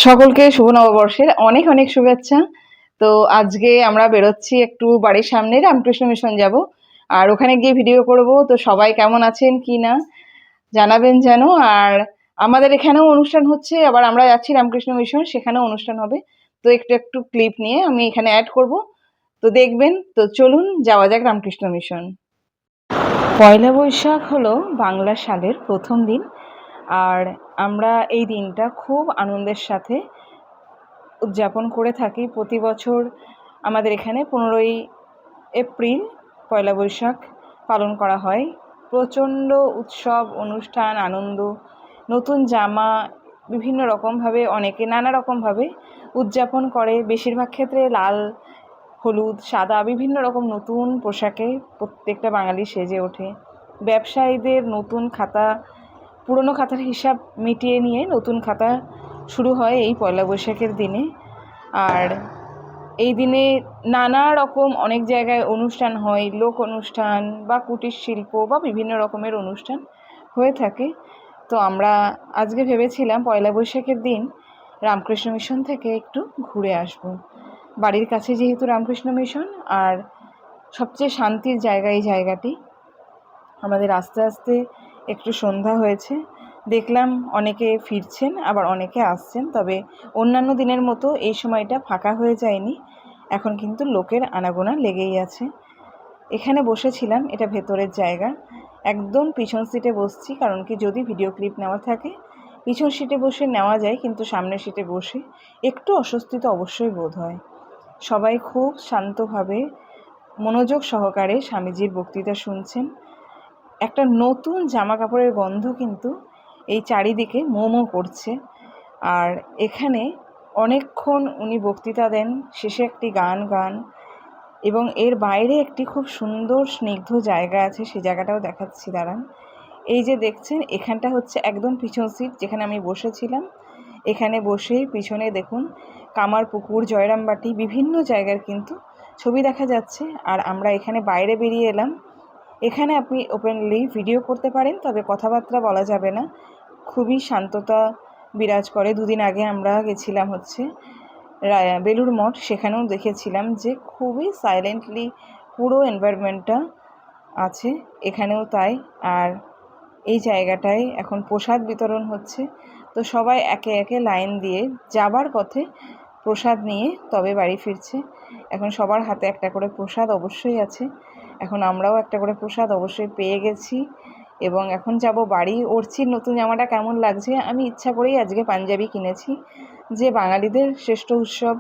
সকলকে শুভ নববর্ষের অনেক অনেক শুভেচ্ছা। তো আজকে আমরা বেরোচ্ছি একটু বাড়ির সামনে রামকৃষ্ণ মিশন যাব, আর ওখানে গিয়ে ভিডিও করব। তো সবাই কেমন আছেন কি না জানাবেন যেন। আর আমাদের এখানেও অনুষ্ঠান হচ্ছে, আবার আমরা যাচ্ছি রামকৃষ্ণ মিশন, সেখানেও অনুষ্ঠান হবে। তো একটু একটু ক্লিপ নিয়ে আমি এখানে অ্যাড করব, তো দেখবেন। তো চলুন যাওয়া যাক রামকৃষ্ণ মিশন। পয়লা বৈশাখ হলো বাংলা সালের প্রথম দিন, আর আমরা এই দিনটা খুব আনন্দের সাথে উদযাপন করে থাকি প্রতি বছর। আমাদের এখানে 15ই এপ্রিল পয়লা বৈশাখ পালন করা হয়। প্রচণ্ড উৎসব, অনুষ্ঠান, আনন্দ, নতুন জামা, বিভিন্ন রকমভাবে অনেকে নানা রকমভাবে উদযাপন করে। বেশিরভাগ ক্ষেত্রে লাল, হলুদ, সাদা বিভিন্ন রকম নতুন পোশাকে প্রত্যেকটা বাঙালি সেজে ওঠে। ব্যবসায়ীদের নতুন খাতা, পুরনো খাতার হিসাব মিটিয়ে নিয়ে নতুন খাতা শুরু হয় এই পয়লা বৈশাখের দিনে। আর এই দিনে নানা রকম অনেক জায়গায় অনুষ্ঠান হয়, লোক অনুষ্ঠান বা কুটির শিল্প বা বিভিন্ন রকমের অনুষ্ঠান হয়ে থাকে। তো আমরা আজকে ভেবেছিলাম পয়লা বৈশাখের দিন রামকৃষ্ণ মিশন থেকে একটু ঘুরে আসব। বাড়ির কাছে যেহেতু রামকৃষ্ণ মিশন, আর সবচেয়ে শান্তির জায়গা এই জায়গাটি। আমাদের আস্তে আস্তে একটু সন্ধ্যা হয়েছে, দেখলাম অনেকে ফিরছেন আবার অনেকে আসছেন, তবে অন্যান্য দিনের মতো এই সময়টা ফাঁকা হয়ে যায়নি। এখন কিন্তু লোকের আনাগোনা লেগেই আছে। এখানে বসেছিলাম, এটা ভেতরের জায়গা, একদম পিছন সিটে বসছি, কারণ কি যদি ভিডিও ক্লিপ নেওয়া থাকে পিছন সিটে বসে নেওয়া যায়, কিন্তু সামনের সিটে বসে একটু অস্বস্তি তো অবশ্যই বোধ হয়। সবাই খুব শান্তভাবে মনোযোগ সহকারে স্বামীজির বক্তৃতা শুনছেন। একটা নতুন জামা কাপড়ের গন্ধ কিন্তু এই চারিদিকে মোমো করছে। আর এখানে অনেকক্ষণ উনি বক্তৃতা দেন, শেষে একটি গান এবং এর বাইরে একটি খুব সুন্দর স্নিগ্ধ জায়গা আছে, সেই জায়গাটাও দেখাচ্ছি দাঁড়ান। এই যে দেখছেন, এখানটা হচ্ছে একদম পিছন সিট যেখানে আমি বসেছিলাম। এখানে বসেই পিছনে দেখুন কামারপুকুর, জয়রামবাটি বিভিন্ন জায়গার কিন্তু ছবি দেখা যাচ্ছে। আর আমরা এখানে বাইরে বেরিয়ে এলাম। এখানে আপনি ওপেনলি ভিডিও করতে পারেন, তবে কথাবার্তা বলা যাবে না, খুবই শান্ততা বিরাজ করে। দুদিন আগে আমরা গেছিলাম হচ্ছে বেলুড় মঠ, সেখানেও দেখেছিলাম যে খুবই সাইলেন্টলি পুরো এনভায়রনমেন্টটা আছে, এখানেও তাই। আর এই জায়গাটায় এখন প্রসাদ বিতরণ হচ্ছে, তো সবাই একে একে লাইন দিয়ে যাবার পথে প্রসাদ নিয়ে তবে বাড়ি ফিরছে। এখন সবার হাতে একটা করে প্রসাদ অবশ্যই আছে, এখন আমরাও একটা করে প্রসাদ অবশ্যই পেয়ে গেছি এবং এখন যাব বাড়ি। অর্চির নতুন জামাটা কেমন লাগছে, আমি ইচ্ছা করেই আজকে পাঞ্জাবি কিনেছি, যে বাঙালিদের শ্রেষ্ঠ উৎসব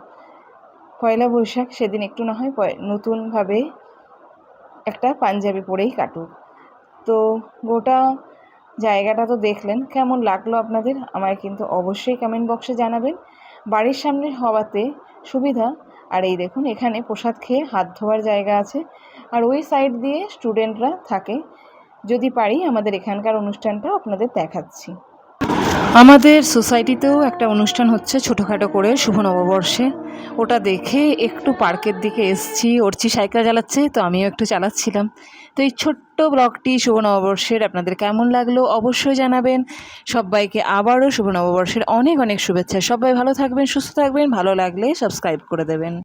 পয়লা বৈশাখ, সেদিন একটু না হয় নতুনভাবে একটা পাঞ্জাবি পরেই কাটুক। তো গোটা জায়গাটা তো দেখলেন, কেমন লাগলো আপনাদের আমায় কিন্তু অবশ্যই কমেন্ট বক্সে জানাবেন। বাড়ির সামনে হওয়াতে সুবিধা। আর এই দেখুন এখানে প্রসাদ খেয়ে হাত ধোয়ার জায়গা আছে, আর ওই সাইড দিয়ে স্টুডেন্টরা থাকে। যদি পারি আমাদের এখানকার অনুষ্ঠানটা আপনাদের দেখাচ্ছি। আমাদের সোসাইটিতেও একটা অনুষ্ঠান হচ্ছে ছোটোখাটো করে শুভ নববর্ষে, ওটা দেখে একটু পার্কের দিকে এসছি। অর্চি সাইকেল চালাচ্ছে, তো আমিও একটু চালাচ্ছিলাম। তো এই ছোট্ট ব্লগটি শুভ নববর্ষের আপনাদের কেমন লাগলো অবশ্যই জানাবেন। সবাইকে আবারও শুভ নববর্ষের অনেক অনেক শুভেচ্ছা। সবাই ভালো থাকবেন, সুস্থ থাকবেন, ভালো লাগলে সাবস্ক্রাইব করে দেবেন।